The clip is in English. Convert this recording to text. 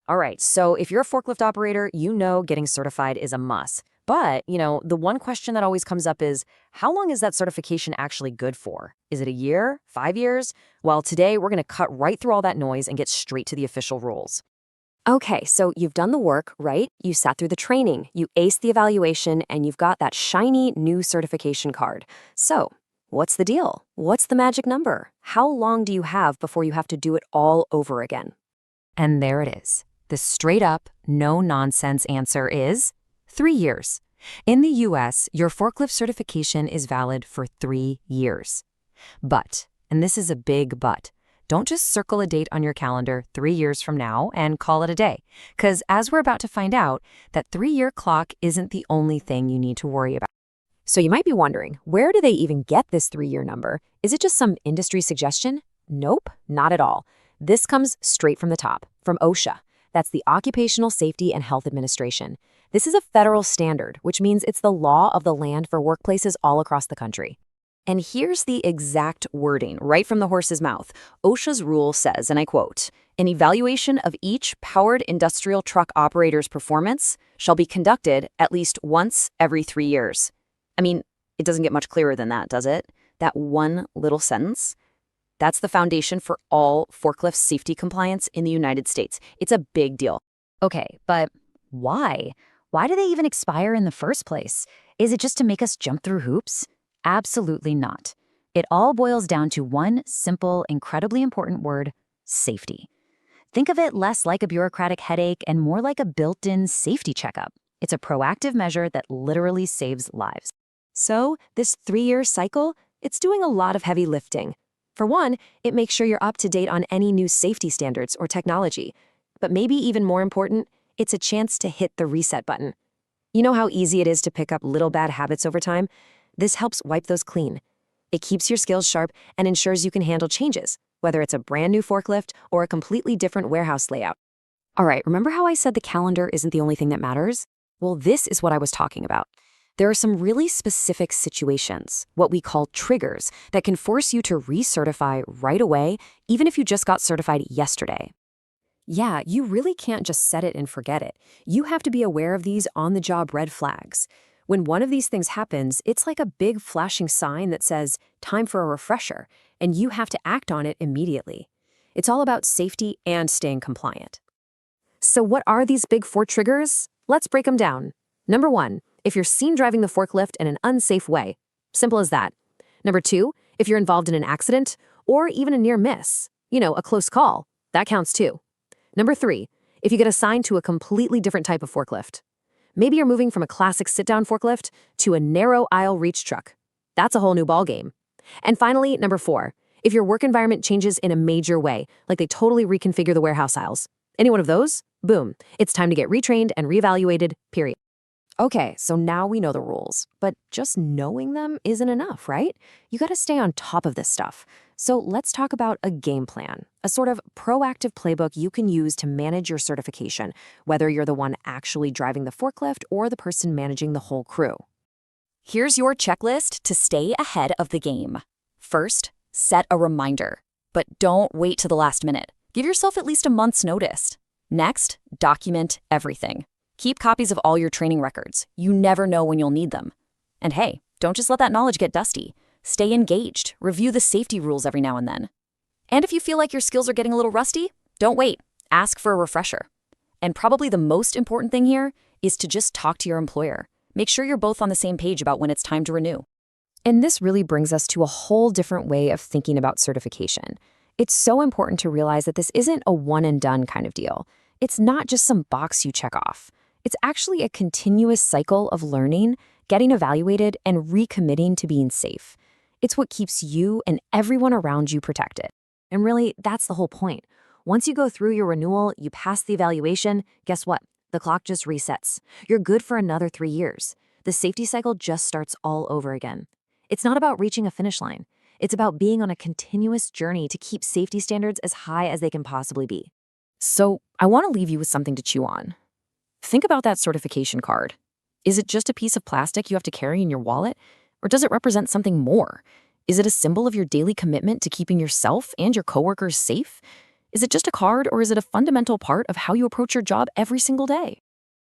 All right, so if you're a forklift operator, you know getting certified is a must. But, the one question that always comes up is, how long is that certification actually good for? Is it a year? 5 years? Well, today we're going to cut right through all that noise and get straight to the official rules. Okay, so you've done the work, right? You sat through the training, you aced the evaluation, and you've got that shiny new certification card. So, what's the deal? What's the magic number? How long do you have before you have to do it all over again? And there it is. The straight up, no nonsense answer is 3 years. In the US, your forklift certification is valid for 3 years. But, and this is a big but, don't just circle a date on your calendar 3 years from now and call it a day. Because as we're about to find out, that 3-year clock isn't the only thing you need to worry about. So you might be wondering, where do they even get this 3-year number? Is it just some industry suggestion? Nope, not at all. This comes straight from the top, from OSHA. That's the Occupational Safety and Health Administration. This is a federal standard, which means it's the law of the land for workplaces all across the country. And here's the exact wording, right from the horse's mouth. OSHA's rule says, and I quote, "An evaluation of each powered industrial truck operator's performance shall be conducted at least once every 3 years." I mean, it doesn't get much clearer than that, does it? That one little sentence. That's the foundation for all forklift safety compliance in the United States. It's a big deal. Okay, but why? Why do they even expire in the first place? Is it just to make us jump through hoops? Absolutely not. It all boils down to one simple, incredibly important word: safety. Think of it less like a bureaucratic headache and more like a built-in safety checkup. It's a proactive measure that literally saves lives. So, this 3-year cycle, it's doing a lot of heavy lifting. For one, it makes sure you're up to date on any new safety standards or technology. But maybe even more important, it's a chance to hit the reset button. You know how easy it is to pick up little bad habits over time? This helps wipe those clean. It keeps your skills sharp and ensures you can handle changes, whether it's a brand new forklift or a completely different warehouse layout. All right, remember how I said the calendar isn't the only thing that matters? Well, this is what I was talking about. There are some really specific situations, what we call triggers, that can force you to recertify right away, even if you just got certified yesterday. Yeah, you really can't just set it and forget it. You have to be aware of these on-the-job red flags. When one of these things happens, it's like a big flashing sign that says, time for a refresher, and you have to act on it immediately. It's all about safety and staying compliant. So what are these big 4 triggers? Let's break them down. Number 1, if you're seen driving the forklift in an unsafe way. Simple as that. Number 2, if you're involved in an accident or even a near miss, a close call, that counts too. Number 3, if you get assigned to a completely different type of forklift. Maybe you're moving from a classic sit-down forklift to a narrow aisle reach truck. That's a whole new ballgame. And finally, number 4, if your work environment changes in a major way, like they totally reconfigure the warehouse aisles. Any one of those? Boom. It's time to get retrained and reevaluated, period. Okay, so now we know the rules, but just knowing them isn't enough, right? You gotta stay on top of this stuff. So let's talk about a game plan, a sort of proactive playbook you can use to manage your certification, whether you're the one actually driving the forklift or the person managing the whole crew. Here's your checklist to stay ahead of the game. First, set a reminder, but don't wait to the last minute. Give yourself at least a month's notice. Next, document everything. Keep copies of all your training records. You never know when you'll need them. And hey, don't just let that knowledge get dusty. Stay engaged. Review the safety rules every now and then. And if you feel like your skills are getting a little rusty, don't wait. Ask for a refresher. And probably the most important thing here is to just talk to your employer. Make sure you're both on the same page about when it's time to renew. And this really brings us to a whole different way of thinking about certification. It's so important to realize that this isn't a one-and-done kind of deal. It's not just some box you check off. It's actually a continuous cycle of learning, getting evaluated, and recommitting to being safe. It's what keeps you and everyone around you protected. And really, that's the whole point. Once you go through your renewal, you pass the evaluation, guess what? The clock just resets. You're good for another 3 years. The safety cycle just starts all over again. It's not about reaching a finish line. It's about being on a continuous journey to keep safety standards as high as they can possibly be. So I want to leave you with something to chew on. Think about that certification card. Is it just a piece of plastic you have to carry in your wallet? Or does it represent something more? Is it a symbol of your daily commitment to keeping yourself and your coworkers safe? Is it just a card, or is it a fundamental part of how you approach your job every single day?